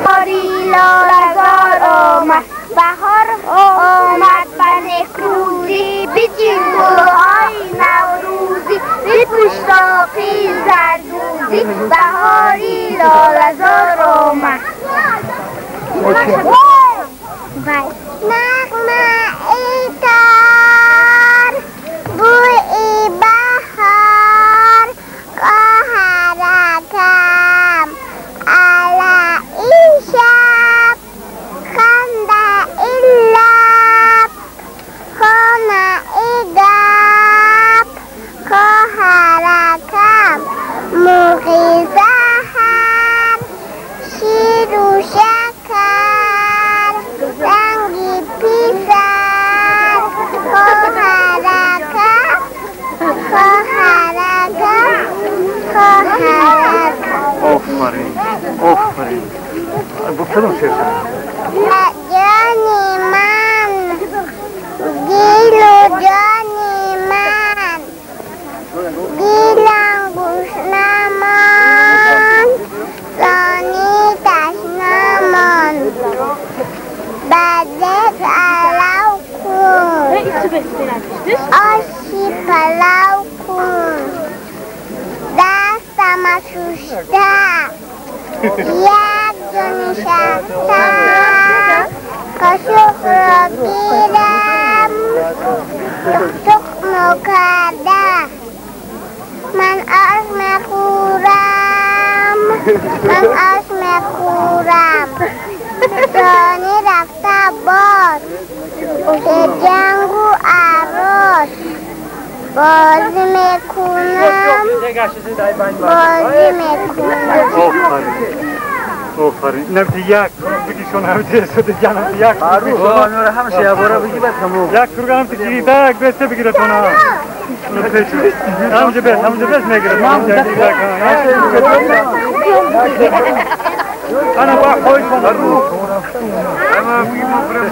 بهاری لاله‌زار آمد بهار آمد به نکروزی بچین گلهای نوروزی بپوش ساقی زردوزی بهاری لاله‌زار آمد نغمه ای تار بوی بهار قهرکم علا ای شب خنده ای لب خانه ای گب قهرکم موقی زهر شیر و شکر رنگی پیسر قهرکم آفرین آفرین با کدوم شعر جانی من گیل و جانی من گیلم گوش نمان زانی تشنمان بدت علو کن آشی پلو کن دستم شوشته یک جانی شکته قاشق را گیرم تخ کرده من آش میخورم من آش میخورم رانی رفته باز به جنگ و عراس بازی میکنم بازی میکنم آفرین اینم یک بگیشون همه تیسته دیگه هم یک آنور همشه یه باره بگی بد همون یک کرگه هم تیگیری یک بسته بگیره تو نه همونجا بس میگیره انا با خوی کنم اما بگی مفرم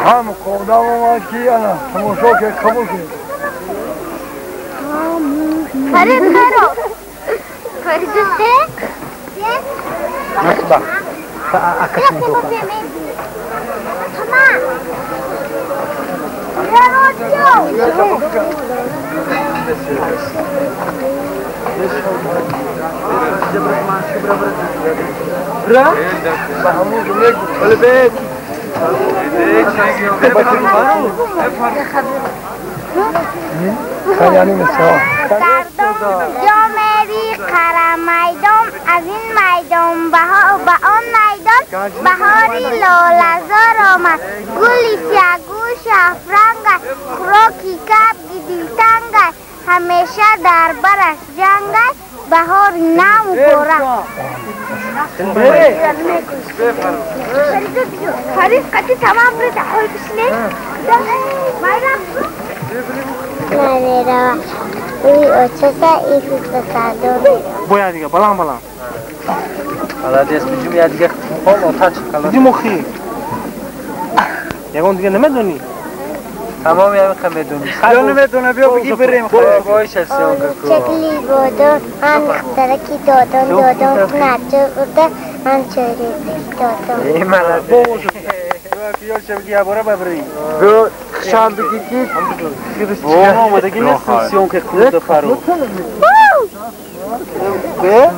هم قدام اومد کی انا تماشا که قبول که فرید خیرو فرید دوسته نسبه اکشم تو برا بهمون جمله ولی بیت خیلی مثلا جا میری قره میدان از این میدان به آن میدان بهاری لاله‌زار آمد گلی سیاگوش افرنگ خوراکی کبک دلتنگ همیشه در برش جنگ بهار نام گوره فرید قطعی تمام رو دعوی بشنه نمیره اوی اوچسه ای فیسته باید دیگه بلان حالا دیست بجیم یه دیگه خال آتش بجی مخی یکون دیگه نمیدونی تمام یه میخواه میدونی یا نمیدونه بیا بگی بریم باش هستی آنگه چکلی بودن من اخترکی دادن نجا بوده من چوری دادم ای ملده بیار چه بگی عباره ببری شام بگی که اوه آمدگی نیستن سیون که خود فرو به؟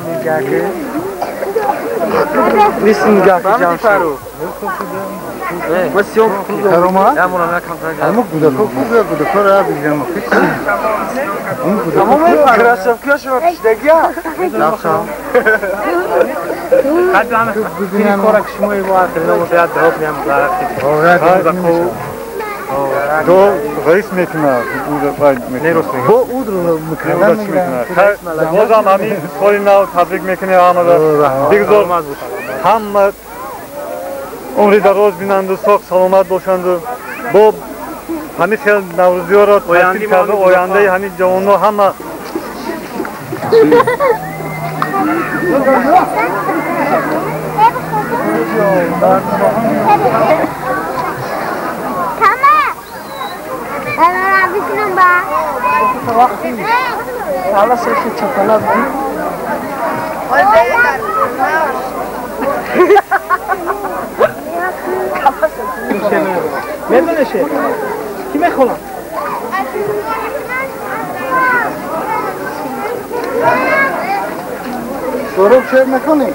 نیستن نگه که جمع فرو ما سیون خود فرو ما؟ همه گودکار را بگیرم همه کراسفکیا شما پیشتگی ها نفسم حد همه ببینم کارک شما ایوه اخیرنا ما باید دهاب نیم دارد دو رئیس میتونه با اود رو مکردن میکنه باز هم همین سالی نو تبریک میکنه همه بگذار همه عمری دراز بینند و ساق سلامت باشند و با همین خیلی نوروزی ها را تحصیل کرده آینده همین جوان ها همه وقتی حالا سرش چکلات بود میدونه شه کی میخونم شروع شیر میکنی؟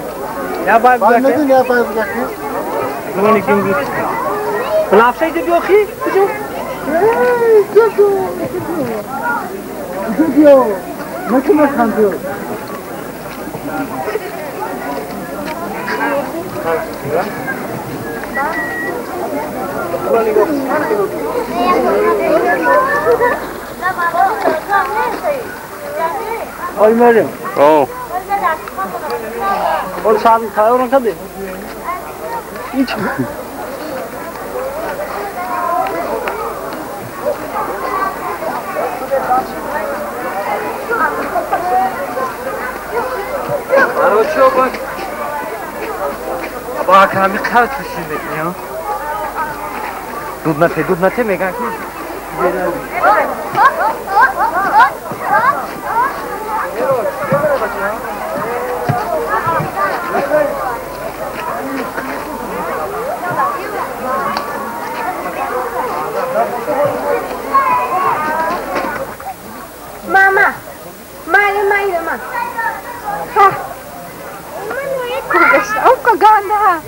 یا باید بگه؟ میدونی یا باید بگه؟ زمانی که میگید بلافشه ایده بیاخی؟ کجا؟ بیا نکنه خنده آی مریم اوه اول صاحبی خواهی اون کده؟ هیچ برای چی آقای؟ با کمی قرد بشین بکنی ها دود نته میگن که ماما ماما Unka ganda.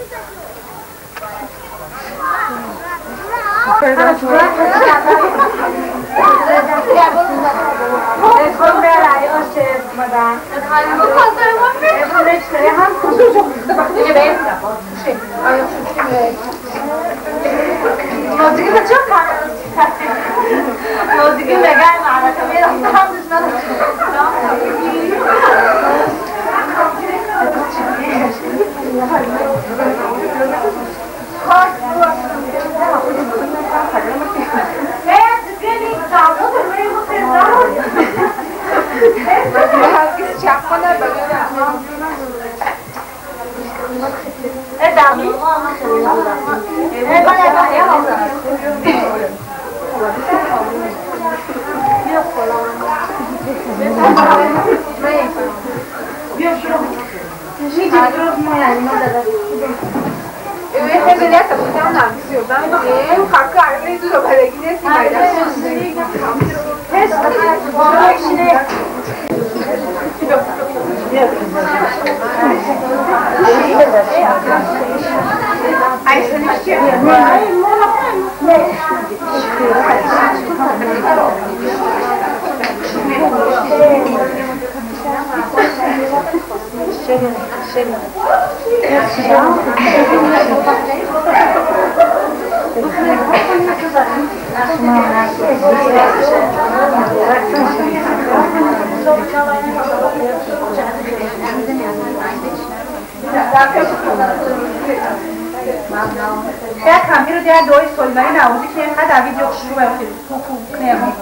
Сейчас камеру для дой соль марина, а вот если надо видео шуба, куку кнему,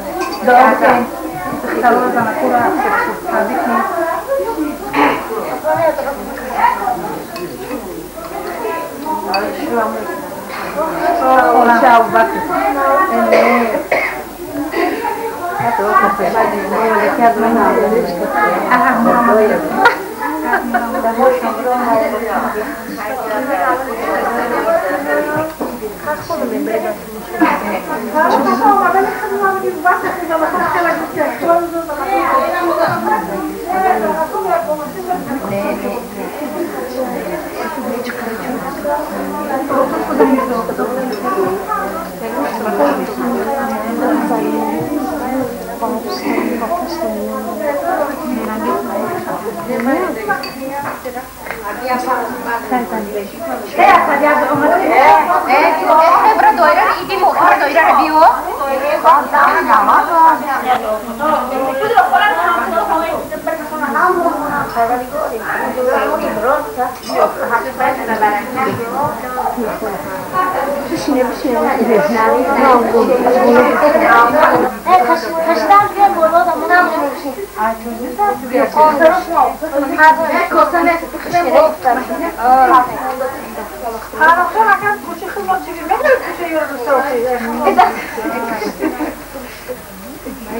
да, окей, салон за накура, объясни. О, чау, баки.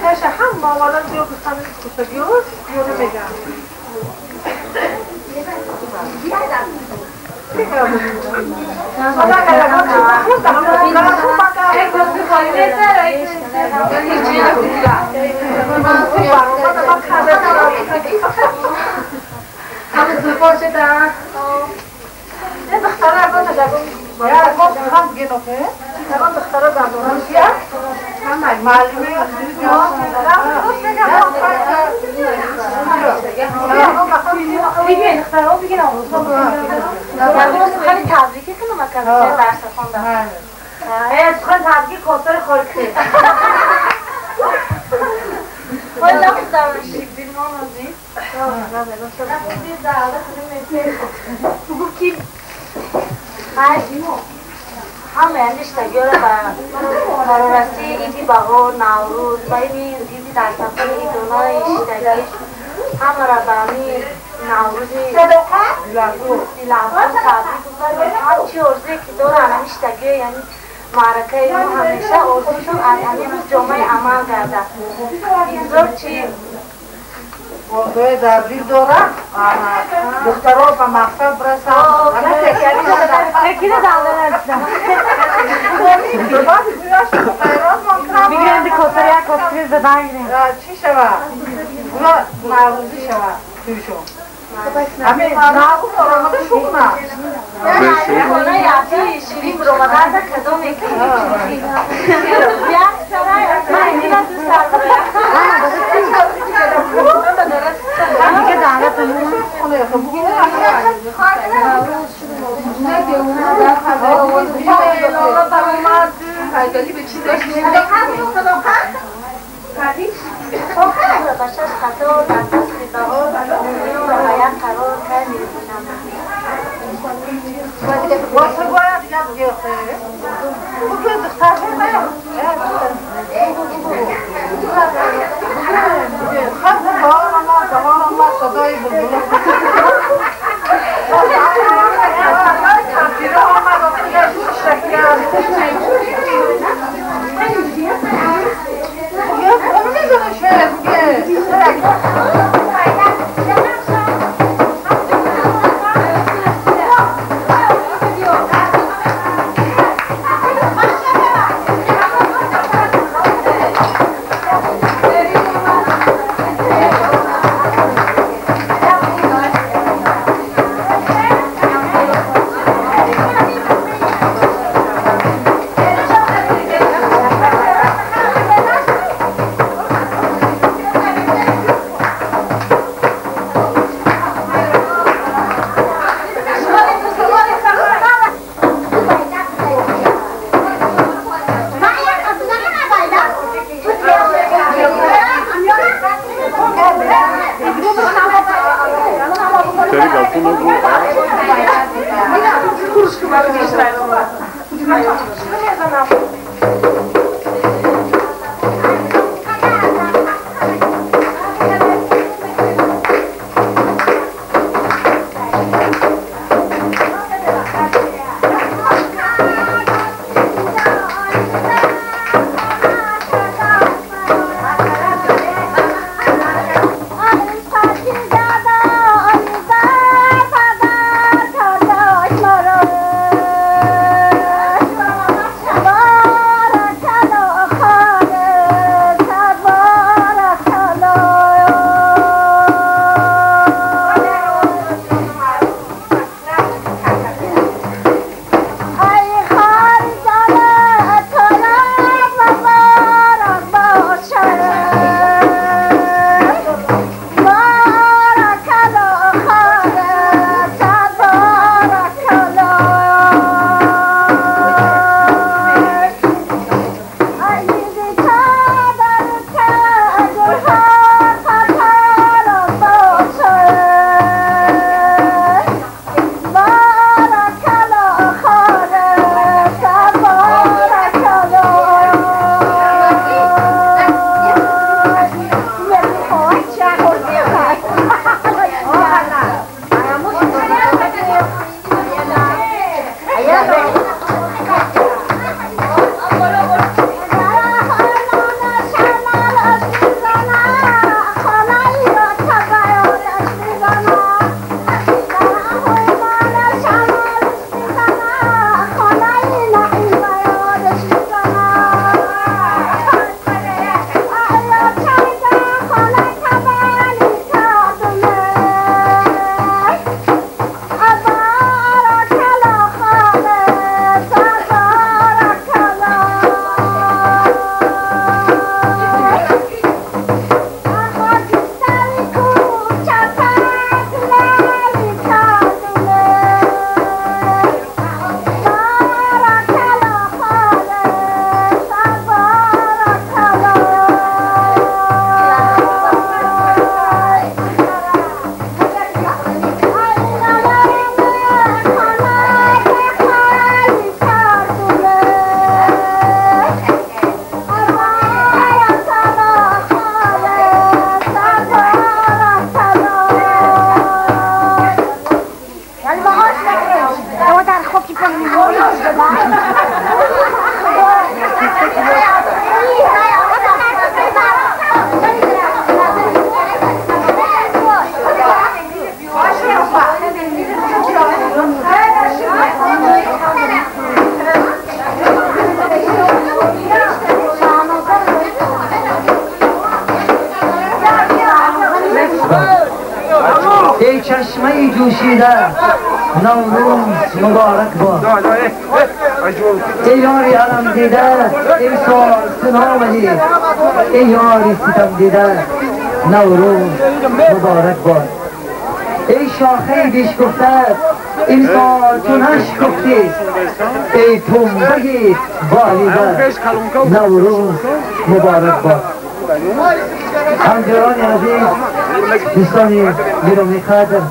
هاشه هم مامانا دیو بستان کشگیوز دیو نمیگم خیلی تبریکی که نمکن درس خوندم سخن تبریک خاطر خالقی والا خودم شیبین مامازی همه انشتگی رو مرورسی ایدی بغور نوروز و ایدی در سفر ایدونای اشتگی همه را به همین نوروزی دیلافون تبریک بکنیم همچی ارزه که دور هم اشتگی یعنی معرکه ما همیشه ارزشون از همین روز جمعه عمل گرده اینجور چی موضوع تبریک دارم دخترها به مقصد برسن فکر دارم میگه اندی کسر یک کسری زدن گیریم چی شود؟ اونا نوروزی شود تویشون همین نوروز آرامده شکنم خونه یعطی شیرین برومدن در کدو میکنی بیا من اینی من دوست دارم دیگه دعوت بچه‌اش خطا در دست می‌دهد باید قرار کرد می‌بینم واسه باید دیگه بیاخته بگه دختر نیم خط دوان الله صدای بلبل تفیره آمد و خیلی شکر می جوشیده نوروز مبارک باد ای یاری علم دیده ای سال سنامدی ای یاری ستم دیده نوروز مبارک باد ای شاخه بیش گفته این سال تو نشکفتی ای تنبگی بالیده نوروز مبارک باد همجرانی عزیز دوستانی گرامی قدر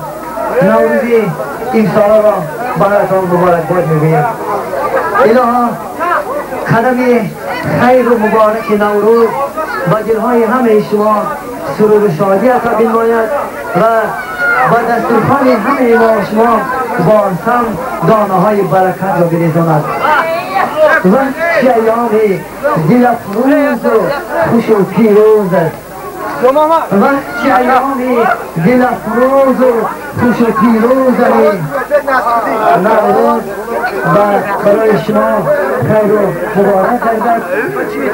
نوروزی این سال را برایتان مبارک باد میگویم الها قدم خیر و مبارک نوروز با دلهای همه شما سرور و شادی عطا بنماید و با دسترخوان همه ما شما با سم دانه های برکت را بریزاند وقتی ایامی دل افروز و خوش و پیروز است وقتی ایامی دل افروز و خوش و پیروز است نوروز و برای شما خیر و مبارک گردد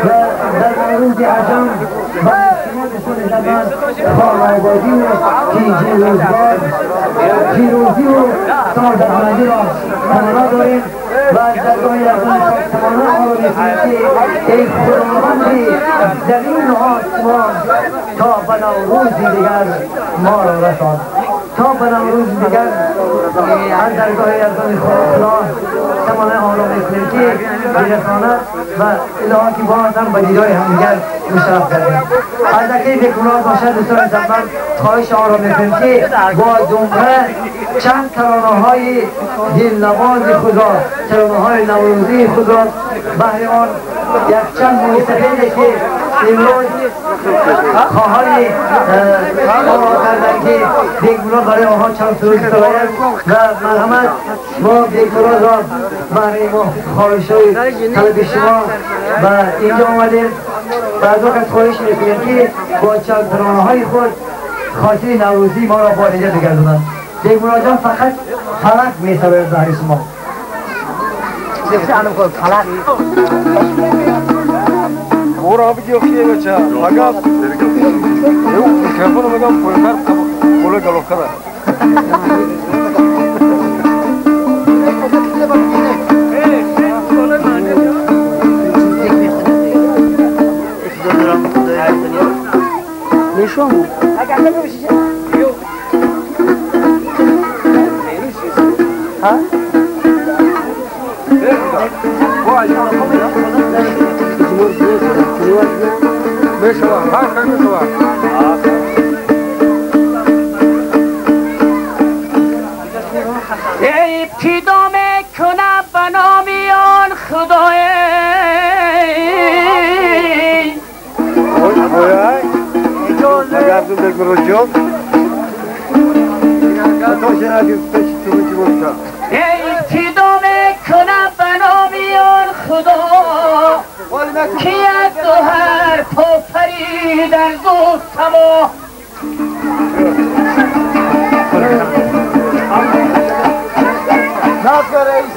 و در نوروز عجم و شما بسون زمان خان آبادی و پیجی روزگار پیروزی و سازدهمندی را تمنا داریم و در دعای ازان تمنا آرزویم که ای خداوندی زمین و آسمان تا به نوروزی دیگر ما را رسان تا به نوروز دیگر هر درگاه ارزان خدا تمام آن را میکنیم که برساند و الهی که باز هم به دیدار همدیگر مشرف کردیم از اکی بکنار باشد دوستان زمان خواهش آن را میکنیم که با دنبه چند ترانه های دلنواز خود را ترانه های نوروزی خود را بهر آن یک چند موسیقی که امروز خواهی آقا کردن که دیگمونان برای آقا چند سروز سراید و مرحمت ما دیگمونان را برای ما خواهش های طلب شما و اینجا آمدیم و از وقت خواهش میکنیم که با چند ترانه های خود خاطر نوروزی ما را با اینجا بگردونن دیگمونان جان فقط فلک میسراید برای شما فلک برو آبی گیاهی بچه اگر میکروفون میگم پایتر کوله گلوف کرده نشون ها ابتدا میکنم به نام آن خدای اگر تو بگو جان ابتدا میکنم به نام آن خدا که از دو هر پا پریدن گفتم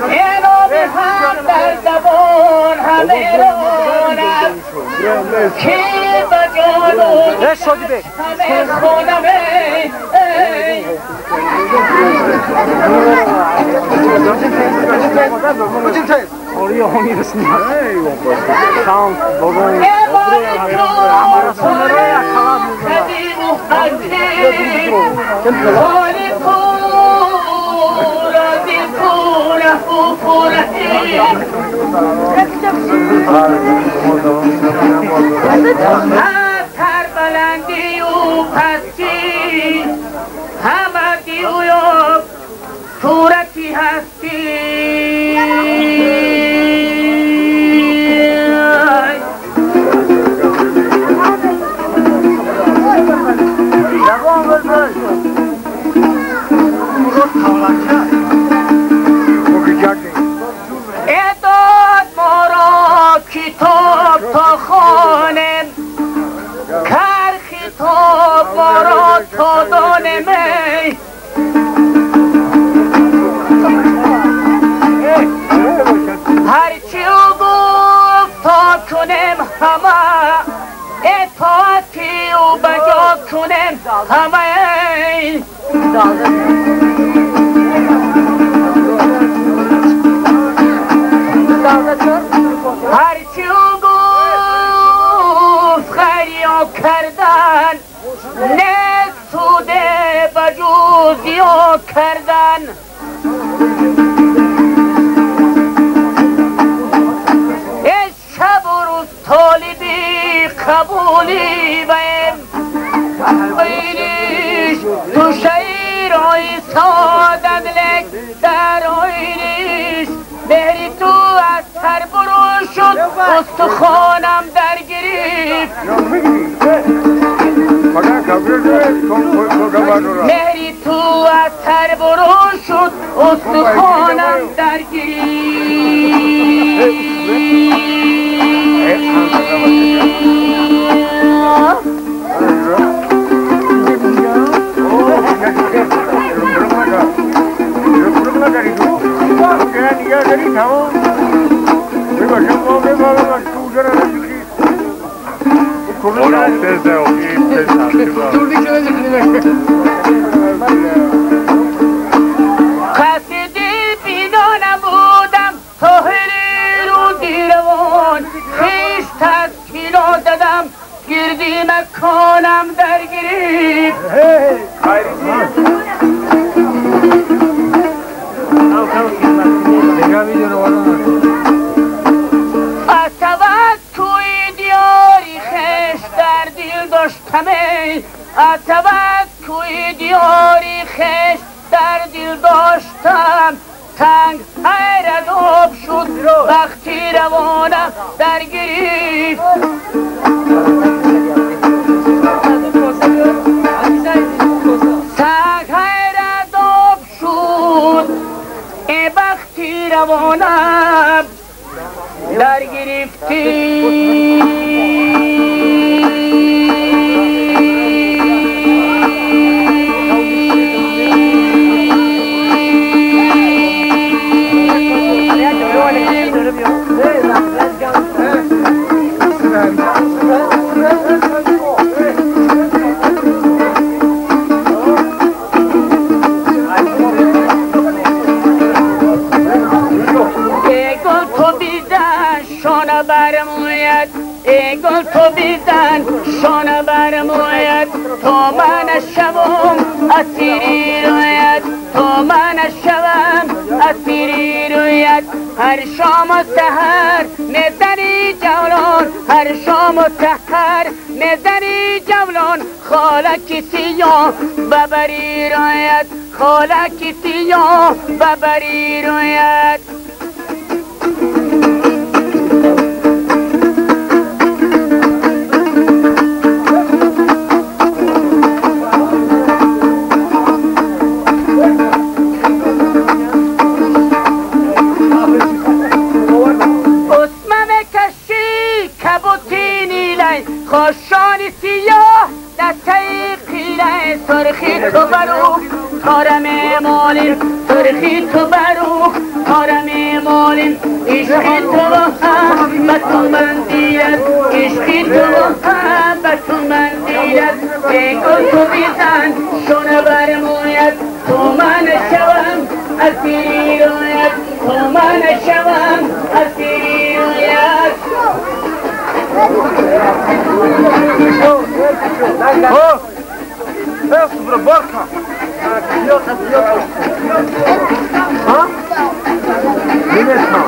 اینو به هم در زبان همه رانم که به جان و همه خونمه Oraya o mirasını Tamam, babam her belendi u pasti hamadi u yok surati hasti اداد ما را کتاب تا خانم کر خطاب ما را تا دانمه هرچی او گفت تا کنم همه اطاعتی او بجا کنم همه هرچی او گفت خیریا کردن نسوده بجوزیا کردن ای شب و روز طالبی قبولی بیم بینیش تو شیر ایستادن لک در آینیش بری تو از سر برو شد استخوانم در گریف مهری تو از سر برو شد استخوانم در گریف قصدی بینا نبودم ساحلی رو دیروان خیش تسکینا دادم گردی مکانم در گریف از توکوی دیاری خش در دل داشتم از توکوی دیاری خش در دل داشتم تنگ حیرت آب شد وقتی روانم در گریف تنگ حیرت آب شد ای وقتی روانم در گرفتی گل تو بیزن شانه برموید تو من شوم اسیری روید تو من شوم اسیری روید هر شام و سحر میزنی جولان هر شام و سحر میزنی جولان خالکی سیاه ببری روید خالکی سیاه ببری روید خوشانی سیاه دسته قیله سرخی تو بروخ تارم مالین سرخی تو بروخ تارم مالین عشقی تو هم به تو مندیلت عشقی تو هم به تو مندیلت بگل تو بیزن شونه برموید تو من شوم اسیری روید تو من شوم اسیری روید اصبر بركة ها؟ مين اسمع؟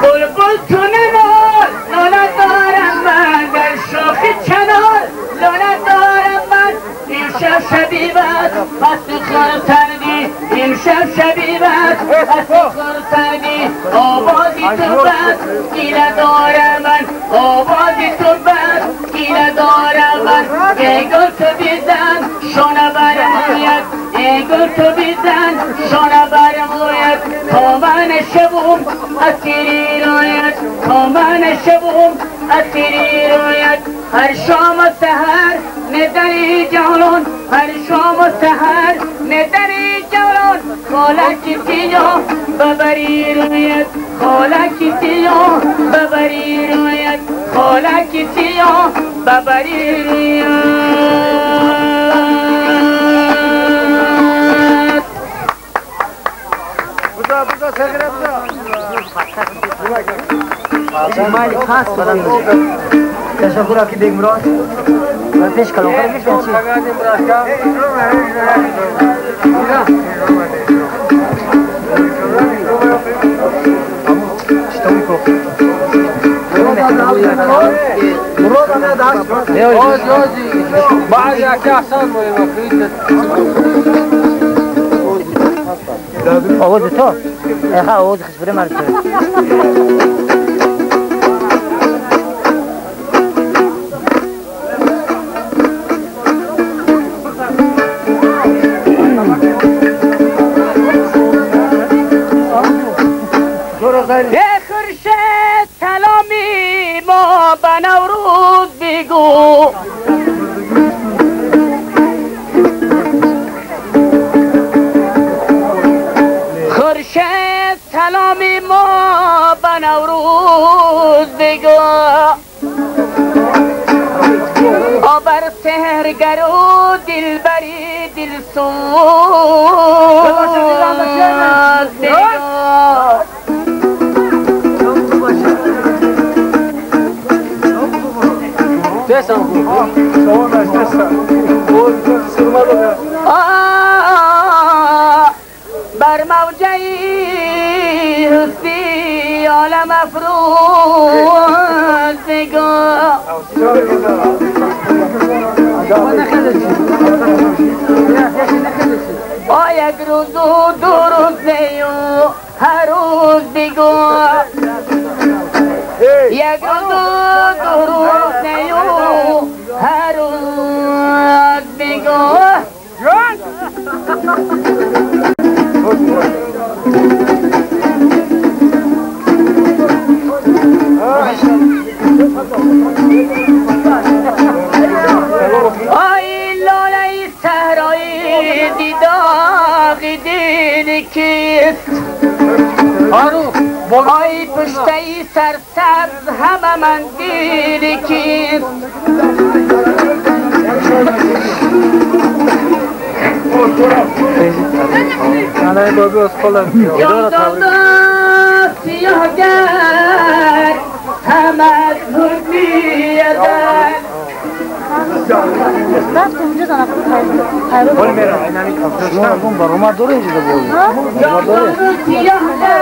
بلبل تو نمال لولا دارم من در شاخ چنار لولا دارم من امشب شبیبت پس تو خورتردی امشب شبیبت پس تو خورتردی آوازی تو بس گیله دارم من آوازی تو بس گیله دارم من ای گل تو بیزن شانه برموید ای گل تو بیزن شانه برموید تا من شبم اسیری روید تا من شبم اسیری روید هر شام و سحر نداری جولان هر شام و سحر نداری جولان خالکی سیاه ببری روید خالکی سیاه ببری روید خالکی سیاه ببری روید burada segire مالی خاص بدن تشکر आपकी देख मुराद मैं पेश करूंगा किस में آواز تو؟ ها آواز خشبره مرد خورشید سلامی ما به نوروز بگو خورشید سلامی ما به نوروز بگو آبر سهرگر و دلبری دلسوز بگو بر موجه حسنی عالم افروز بگو یک روز و دو روز نیو هر روز بگو یک روز و دو روز نیو هر روز بگو آی لاله صحرای دیداغ دل کیست آی پشته سرسبز همه مندیل کیست جاندادا سیاهگر همه از حرمیدن رفت اونجا زنه بول میرم اینمی کافشون اون با روما دوره اینجا بود جاندادا سیاهگر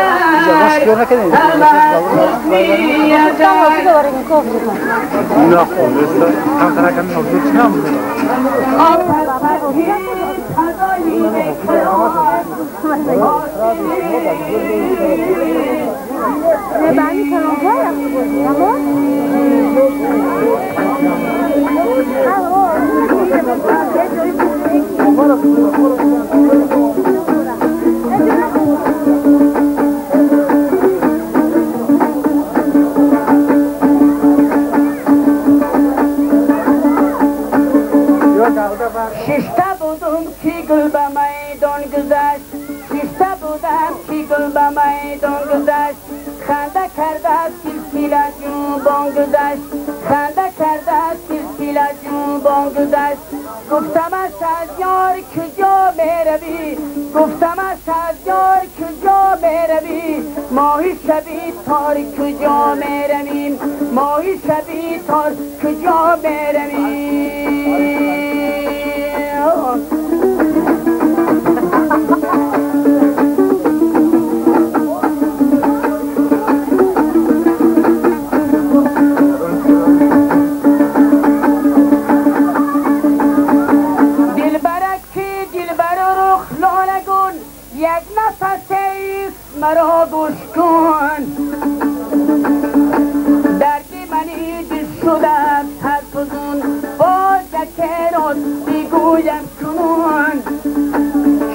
همه از حرمیدن نه خب هم طرح کمی نوزود چنم بودن ششته بودم که گل به میدان گذشت ششته بودم که گل به میدان گذشت خنده کرده سلسله جوبان گذشت خنده کرده سلسله جوبان گذشت گفتمش از یار کجا میروی گفتمش از یار کجا میروی ماهی شبی تار کجا میرویم ماهی شبی تار کجا میرویم یک نفس ایست مرا گوش کن دردی منی دل شده هر فزون باز کرد بگویم کنون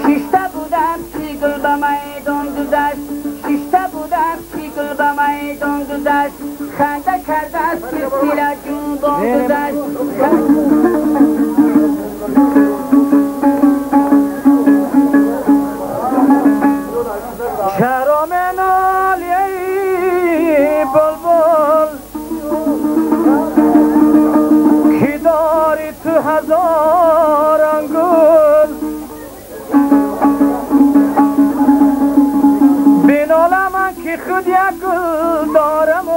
ششته بودم که گل به میدان گذشت ششته بودم که گل به میدان گذشت خنده کرده سلسله جوبان گذشت چرا منالی بلبل که داری تو هزاران گل بی خود یک گل دارم و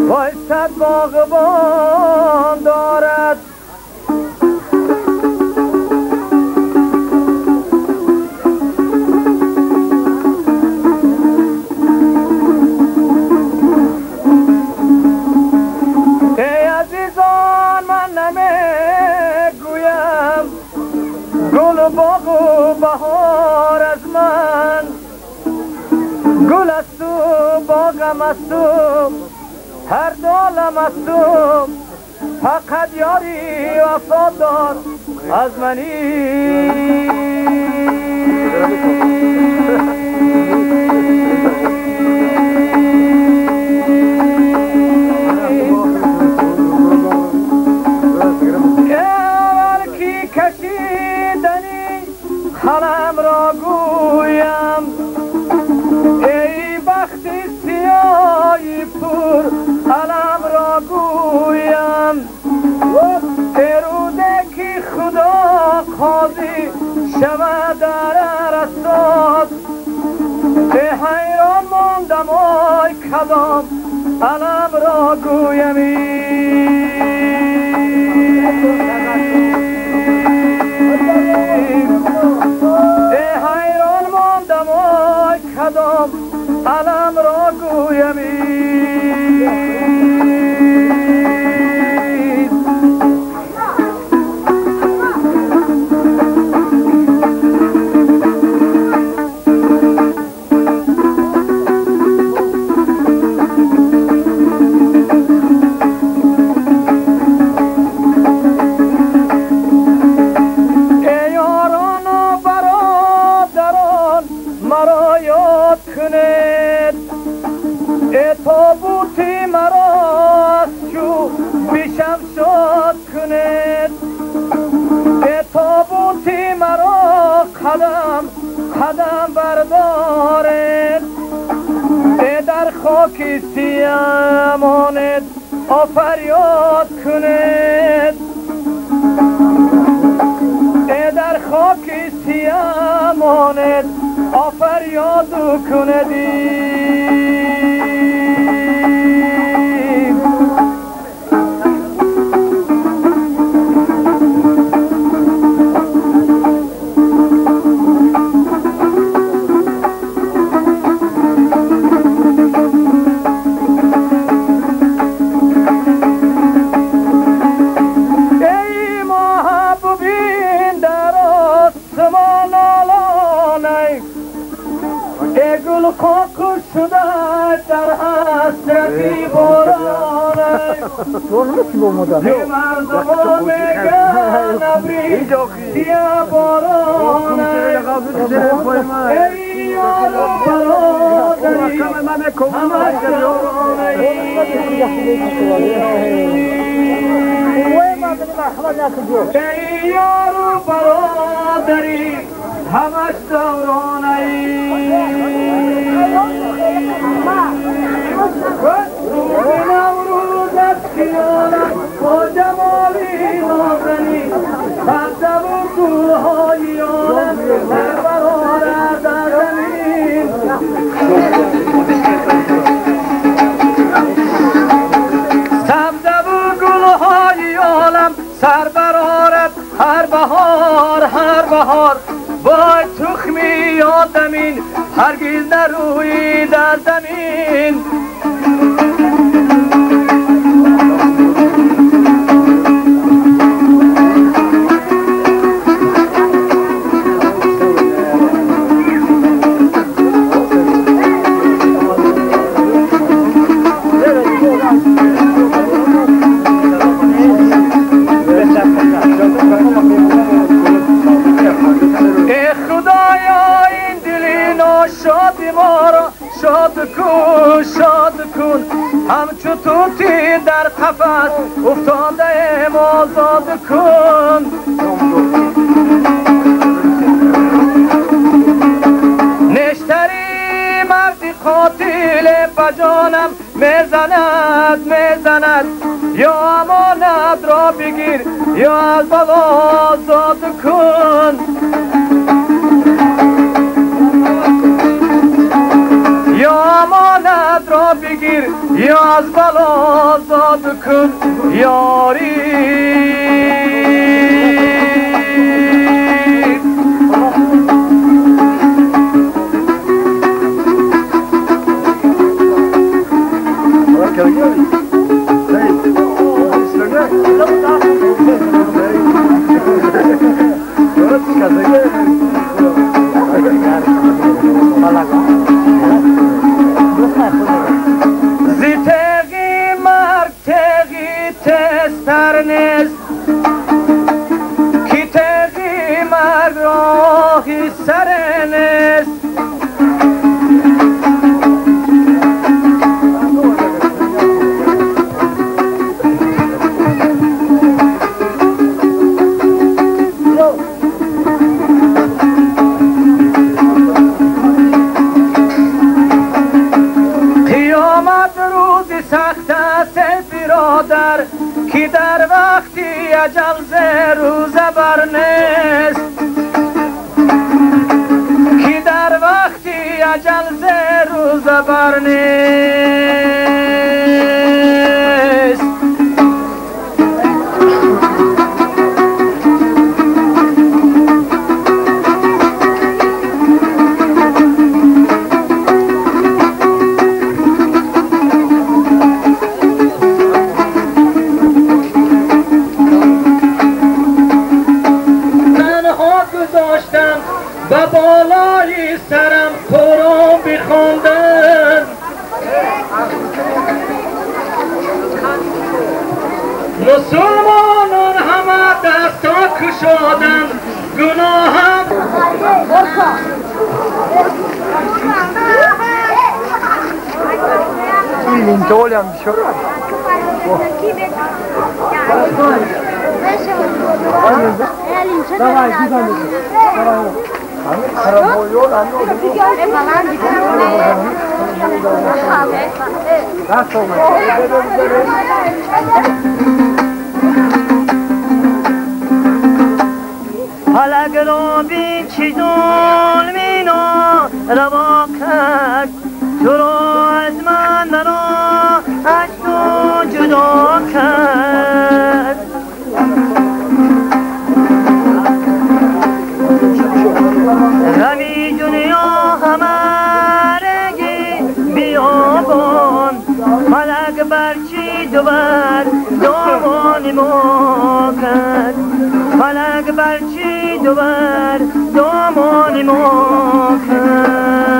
وای صد باغبان دارد ای عزیزان من نمیگویم گل باغ و بهار از من گل است و باغم است و هر دالم است و فقط یاری وفادار از منی خلم را گویم ای بخت سیاهی پر علم را گویم اروده که خدا قاضی شود در رساد ای حیران ماندم آی کدام علم را گویمی کدام علم را گویمی تابوتی مرا چو بیشم شد کنید تابوتی مرا قدم بردارید در خاک سیمانید آفریاد کنید در خاک سیمانید آفریاد کنید گل خاک شده در حسرتی بارانه مردم میگن ابری سیاه بارانه ای یار برادری همه جانه ای یار برادری همش دورانه روز نوروز از خیالم با جمالی نازنی سبزه و گلهای عالم در برارد از زمین سبزه و گلهای عالم سر برارد هر بهار وای تخمی یاد زمین هرگز نروی در زمین شاد کن همچو توتی در قفس افتاده ایم آزاد کن نشتری مردی قاتل بجانم میزند یا امانت را بگیر یا از بلا آزاد کن از بلا زاد کن یاری زی تغی مرگ تغی تستر نیست کی تغی مرگ راهی سر نیست کی در وقتی اجل ز روز بر نیست کی در وقتی اجل ز روز بر نیست به بالای سرم قرآن بخواندن مسلمانان همه دستا کشادن گناهم این طولی هم شد حالا گلابی چی ظلمینا روا کرد تو رو از من از تو جدا کرد روی دنیا همارگی بیابان ملک برچی دوبر دامان ما کرد ملک برچی دوبر دامان ما کرد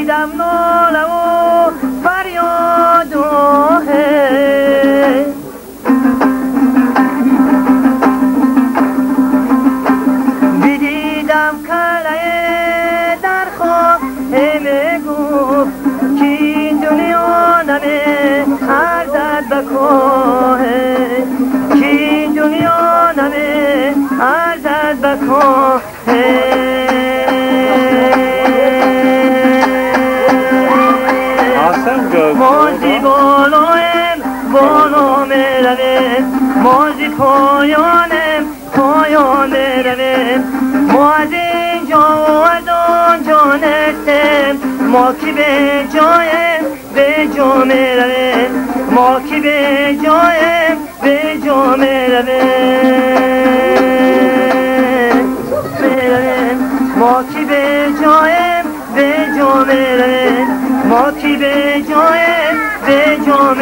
دیدم ناله و فریاد و دیدم کله در خواب میگفت که این دنیا نمی ارزد بکاه که این دنیا نمی ارزد بکاه مازی بالویم بالو میرویم مازی پایانم پایان میرویم ما از اینجا و از آنجا نستیم ما کی به جایم به جا میرویم ما کی به جایم به جا میرویم ما کی به جایم به جا میرویم ما کی به جایم به جا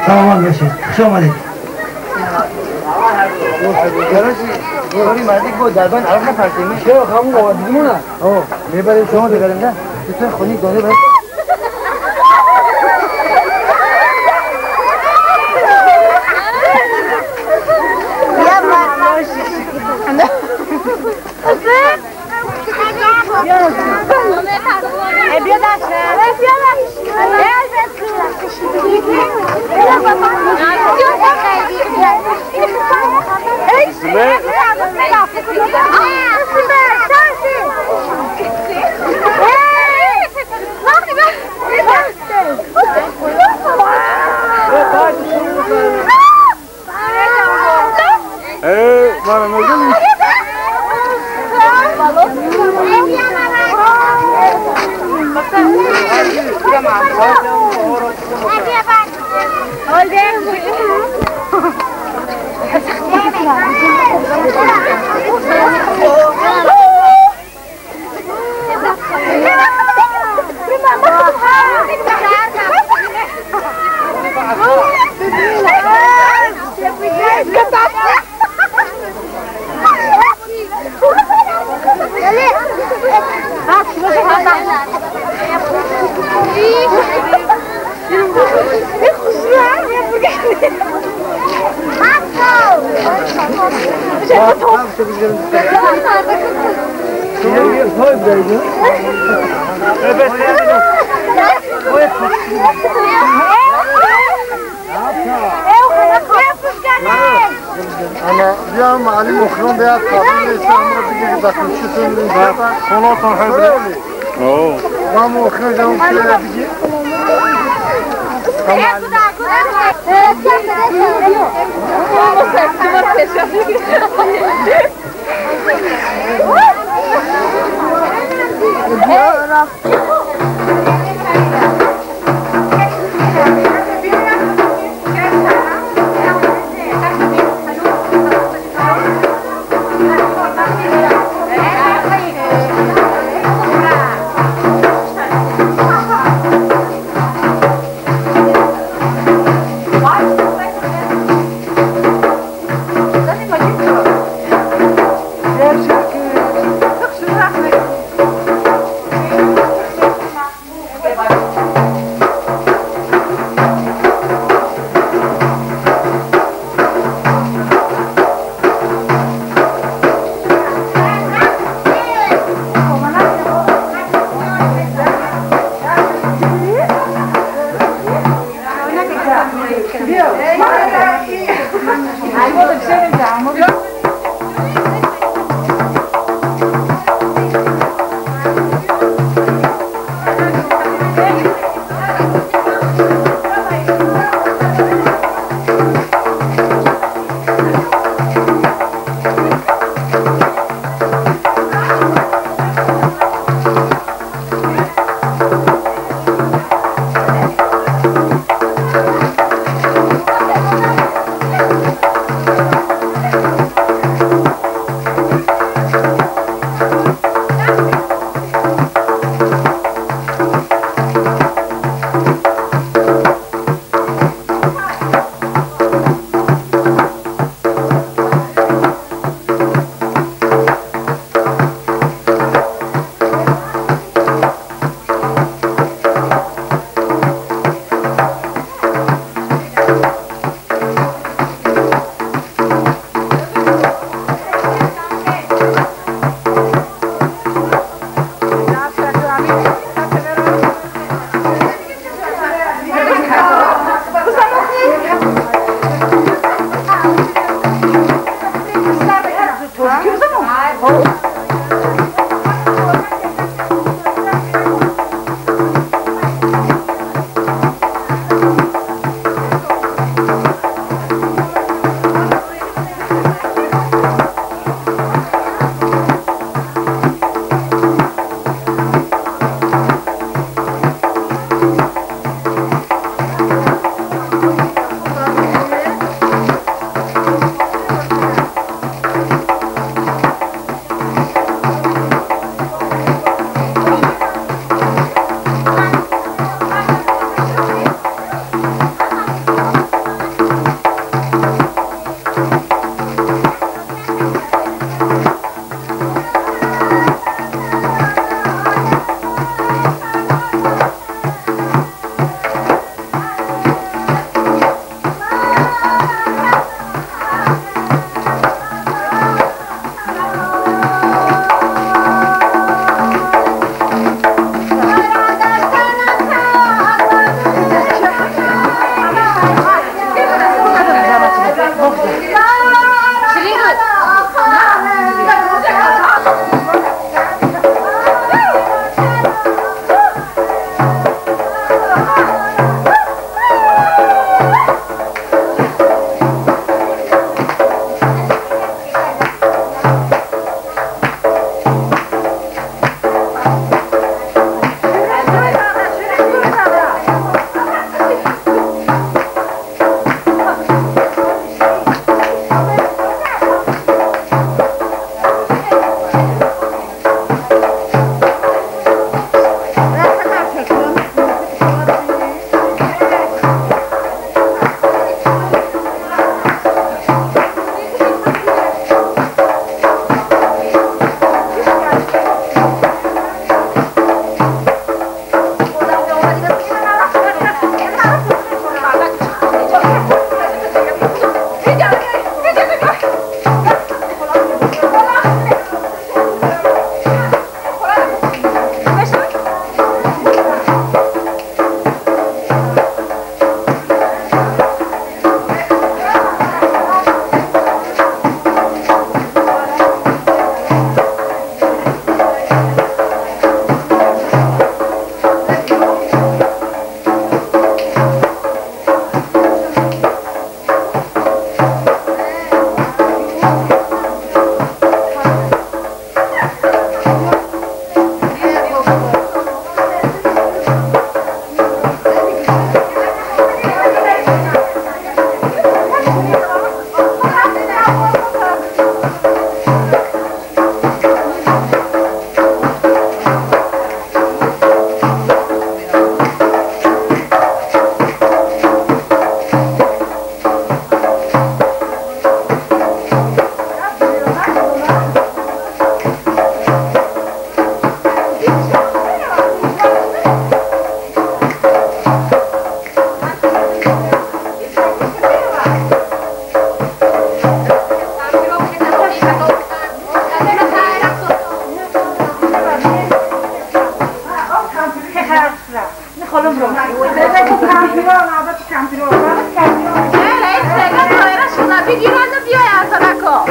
سامان باشید خوش آمدید دوری مردی بود دربان عرب نپرسیمی چرا همون آوازیمونه میبریم شما بگرم نه بسیار خونی دانه باید بیا داشته أنا اليوم علي مخرون بيات قبل يسامر بيجي داخل شتون من بعد خلاص حاضر أوه ما مخرون جاهم كذا بيجي خالم رو بذار تو کمپیرو نابط کمپیرو رئیس دیگه دایره شده بگیرند و بیای ارتباکا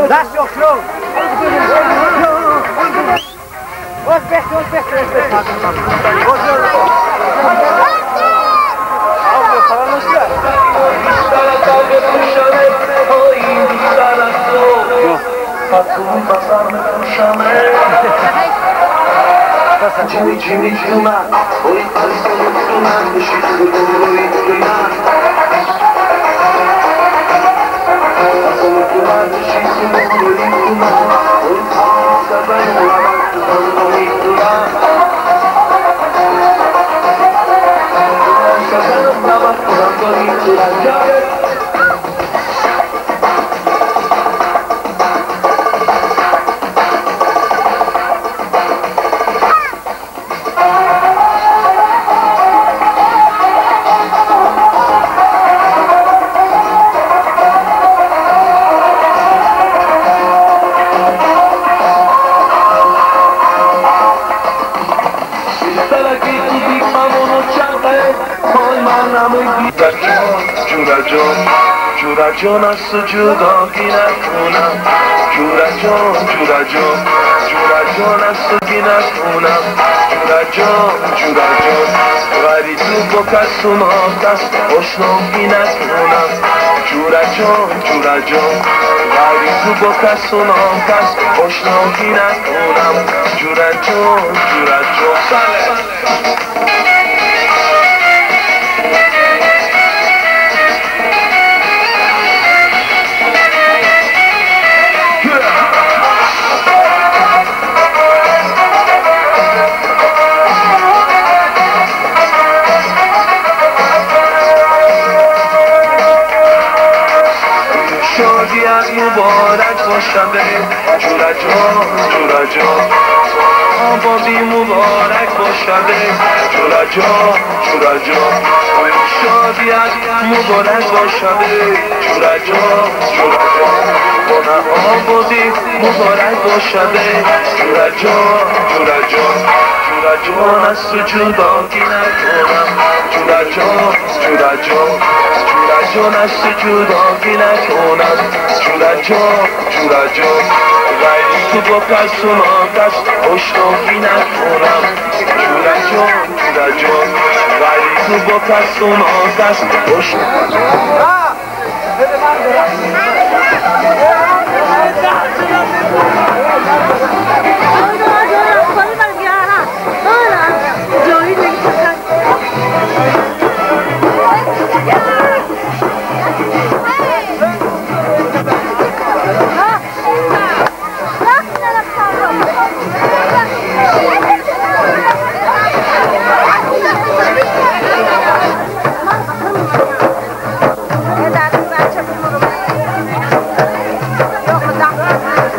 دست yok şov. جون از تو جدایی نکنم جورا جون از تو گی نکنم جورا جون ولی تو با کسون آتش اشناگی نکنم جورا جون ولی تو با کسون آتش اشناگی نکنم جورا جون مبارک باشم جورا جون آبادی مبارک باشم جورا جون شادیت مبارک باشم جورا جون آبادی مبارک باشم جورا جون از تو جدایی نکنم جورا جون از تو جدایی نکنم جورا جون ولی تو با کسون آتش اشناگی نکنم جورا جون ولی تو با کسون آتش Yok,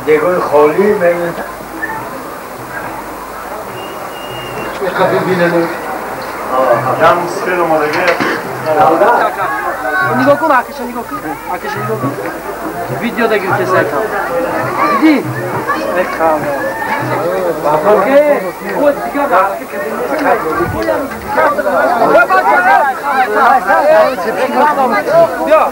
دیگه خالی میگن چه کافی بینن هم سفید اومدگی نگاه کن آکش نگاه کن ویدیو دگیر که سایتم دیدی بخوام اوکی خود دیگه بیا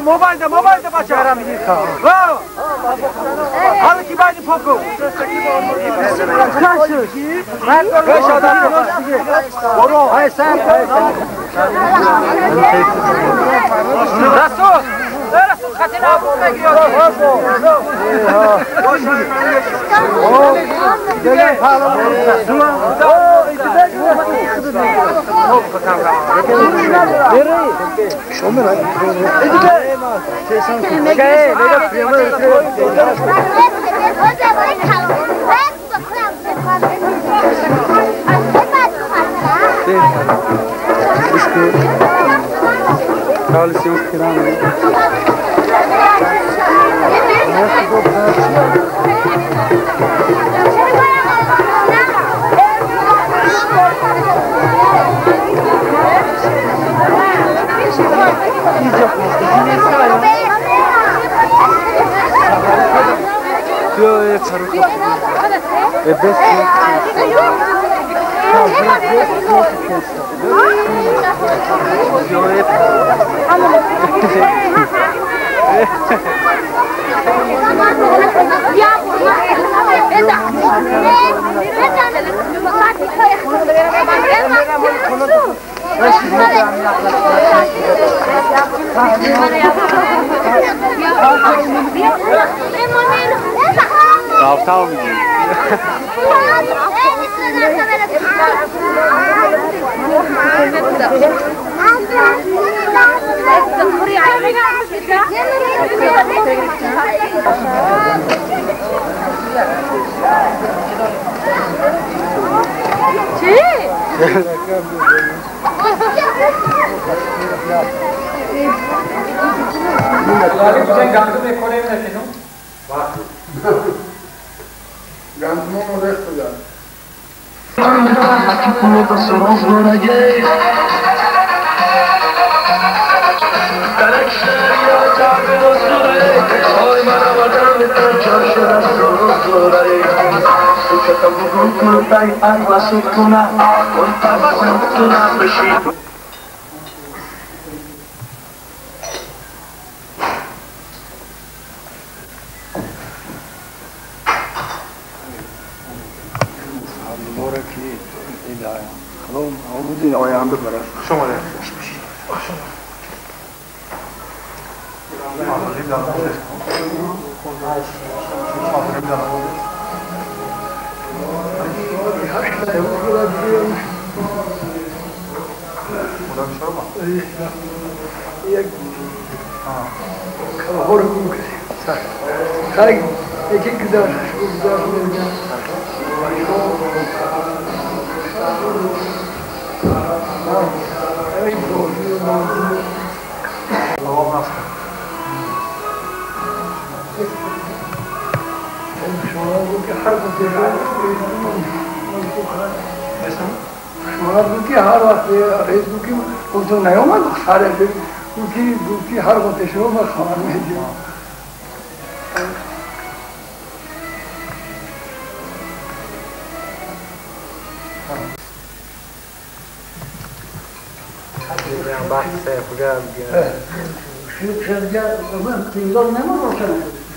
موبایل ده بچه حالا کی باید پاکو برو های سر رسول خطی نبود بگیری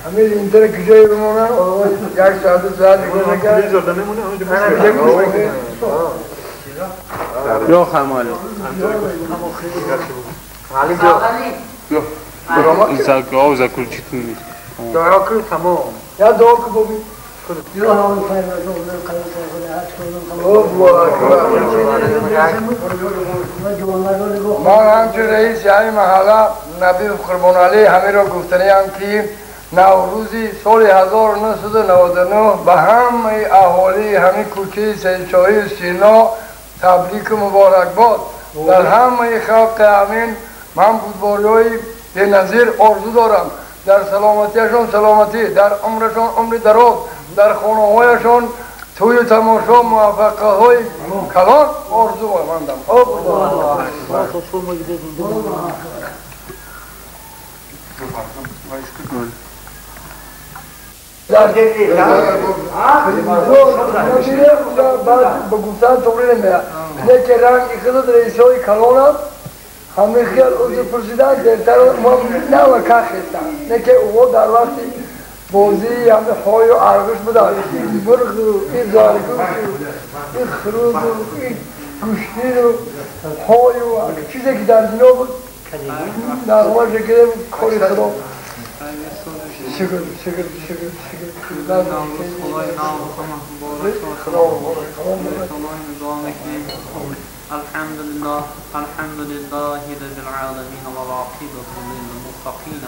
همه این طرح کجایی بمونن یک ساعت دیگه یا خمالی او زکر چیتون نیست دعا کن تمام یا دعا کن بابی من همچون رئیس یعنی محله نبی قربان علی همه را گفتنی هم که نوروزی سال 1999 به همه اهالی همین کوچه سیدشاهی سینا تبریک مبارک باد. در همه خلق امین من بودباری‌های بی‌نظیر آرزو دارم، در سلامتیشان سلامتی، در عمرشان عمر دراز، در خانه‌هایشان توی تماشا موفقیت‌های کلان آرزو مندم. به گفتن طوری نمیاد نه که رنگ خود رئیس‌های کلان همه خیال اوز پرسیدن درتر ما نه و که خیستن نه که او در وقتی بازی همه خواهی و عرقش بدن مرغ و این زارگوش و این خروز و این گوشتین و خواهی و چیزی که در دنیا بود نغمه شکره بود کاری خدا شکر الحمد لله رب العالمين والعاقبة للمتقين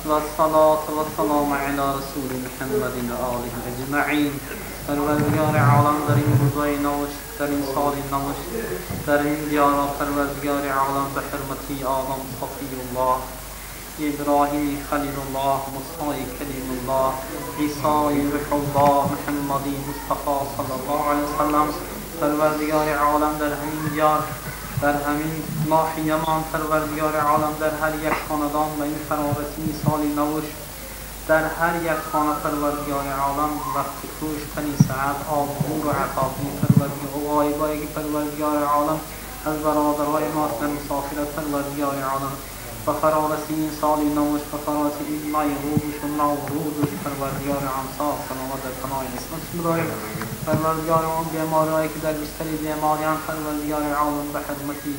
والصلاة والسلام على رسول محمد وآله أجمعين. پروردگار عالم در این روزای نوش، در این سال نوش، در این دیارا پروردگار عالم به حرمتی آدم صفی الله، ابراهیم خلیل الله، موسی کلیم الله، عیسی روح الله، محمدی مصطفی صلی الله علیه وسلم، پروردگار عالم در همین دیار، در همین ناحیه‌مان، پروردگار عالم در هر یک خاندان و این فرارسی سالی نوش، در هر یک خانه پروردگار عالم وقت کوش تنی ساعت آب نور و عطابی پروردگار و غایبایی که پروردگار عالم از برادرهای ما در مسافرت پروردگار عالم و فرارسی این سالی نوش و فرارسی این مای روزش و نوروزش پروردگار عمسا سلامت در پناه اسمت مداریم. پروردگار اون بیماری‌هایی که در بستر بیماریان پروردگار عالم به حرمتی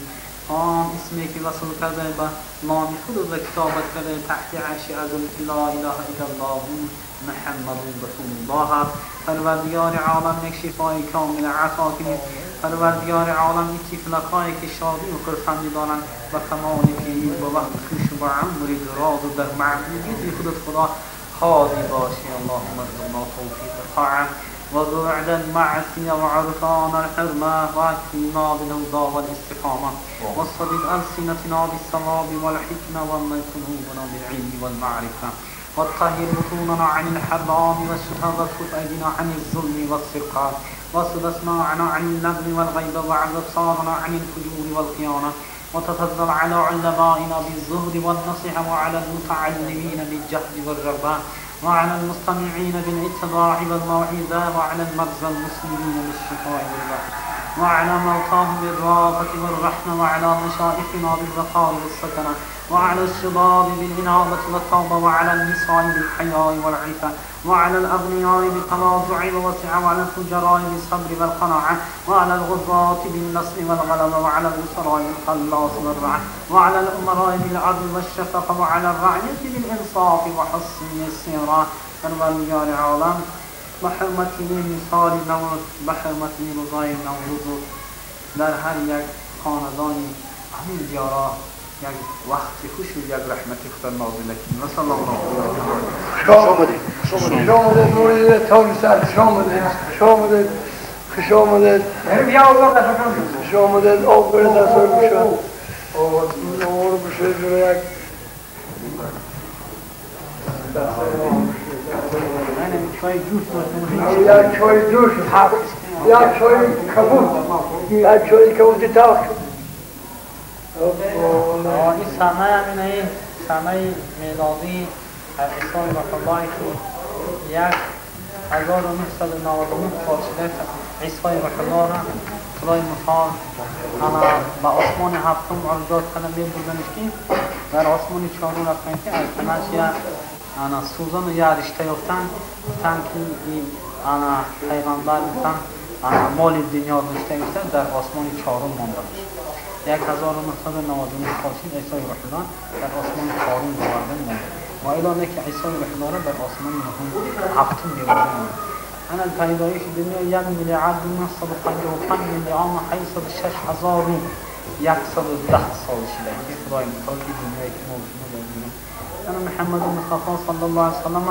آن اسمی که وصل کرده به نام خود و کتابت کرده تحت عرش عظمت لا اله الا الله محمد رسول الله، پروردگار عالم یک شفای کامل عطا کنید. پروردگار عالم این طفلک‌هایی که شادی و خرسندی دارند و کمال پیری و وقت خوش و عمری دراز و در معبودیت خودت خدا حاضر باشی. اللهم ارزقنا توفیق الطاعه وزرعدا معصية وعرفان الحرمة واكفنا بالهدى والاستقامة وصدق ألسنتنا بالصواب والحكمة واملأ قلوبنا بالعلم والمعرفة وطهر بطوننا عن الحرام والشبهة واكف أيدينا عن الظلم والسرقة واصل أسماعنا عن اللغو والغيبة وعن أبصارنا عن الفجور والخيانة وتفضل على علمائنا بالزهد والنصيحة وعلى المتعلمين بالجهد والرغبة وعلى المستمعين بالاتباع والموعظة وعلى المرضى المسلمين بالشفاء والرحمة وعلى موتاهم بالرافة والرحمة وعلى مشائخنا بالبقاء والسكنة وعلى الشباب بالإنابة والتوبة وعلى النساء بالحياء والعفة وعلى الأغنياء بالتواضع والوسع وعلى الفجراء بالصبر والقناعة وعلى الغزاة بالنصر والغلبة وعلى الأسراء بالخلاص والرعة وعلى الأمراء بالعدل والشفقة وعلى الرعية بالإنصاف وحسن السيرة. پروردگار عالم به حرمت این سال نوروز، به حرمت این روزای نوروز در هر یک خاندانی همین دیارا یک وقت خوش و یک رحمت خدا نازل کنید. و صلی الله علیه و سلم. شامده نوری تاوی سر شامده خوش آمدید شامده آب برد از سر بشد آور بشه جلو یک یک چای جوش یک چای کبوت تاخ این سنه همینه سنه میلادی اسلام و خدایی که 1999 فاصله عیسی رحمه الله خدای متعال انا به آسمان هفتم عرضات کنه میبردنش که در آسمان چهارم رفتن که از تنش انا سوزن و یا رشته یافتن گفتن که انا پیغمبر گفتن انا مال دنیا داشته گفتن در آسمان چهارم مانده باشه. 1999 فاصله عیسی رحمه الله در آسمان چهارم آوردن مانده و اعلانه که عیسی رحمه الله در آسمان هفتم میبردن. انا پیدایش دنیا 1,955,806,110 سال شده. این خدای متعال که دنیایی که ما شما داریم محمد مصطفی صلی الله علیه وسلم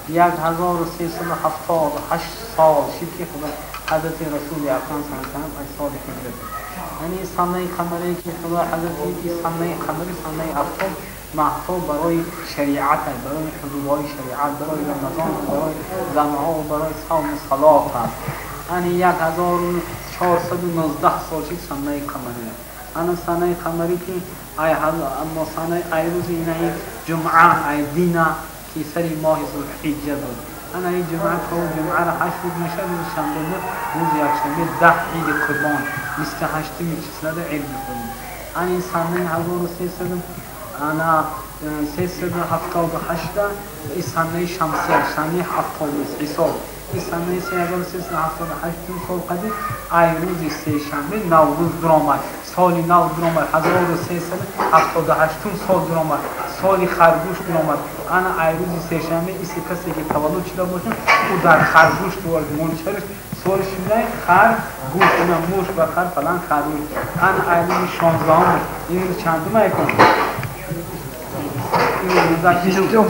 1378 سال شرکی خدا حضرت رسول اکرم صلی الله علیه وسلم از سال هجرت. یعنی سنه قمری که خدا حضرت سنه قمری سنه افتاد محتوب برای شریعت، برای حدودهای شریعت، برای رمضان، برای زنها و برای صوم صلات هست. یعنی 1419 سال شد سنه قمری. انا سنه قمری که اما سنه روز اینه جمعه دینا که سری ماه ذوالحجه بود. انا این جمعه که جمعه را 8 روز میشه، روز شنبه روز یکشنبه 10 عید قربان 28 چیزده عید میکنیم. این سنه 1300 انا 378 این سنه شمسی، سنه 70 حساب. این سنه 3378 سال قدیم ای روز سه شنبه نوروز درآمد، سالی نو درآمد، 1378 سال درآمد، سالی خرگوش درآمد. انا ای روز سه شنبه این کسی که تولد شده باشه او در خرگوش دوار منشرش سال شده خرگوش، اونم موش و خر فلان خرگوش. انا ای روز 16 این روز چندم ایکن؟ این روز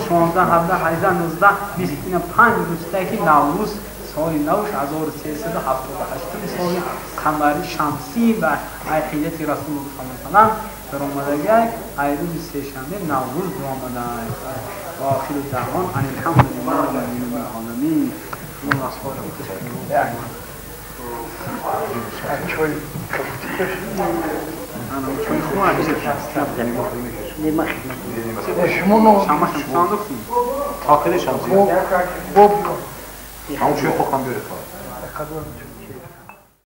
16 17 18 19 20 این 5 روز که نوروز سال نوش 1378 سال قمری شمسی و عیدت رسول الله صلی الله علیه و سلم در آمدگی ای روز سه شنبه نوروز در آمده. و آخر دعوان ان الحمد لله رب العالمین. الله اصحاب چوی انا چوی خواه شما شما شمسان آخر شمسی بوب همون چوی خواه هم بیاره خواه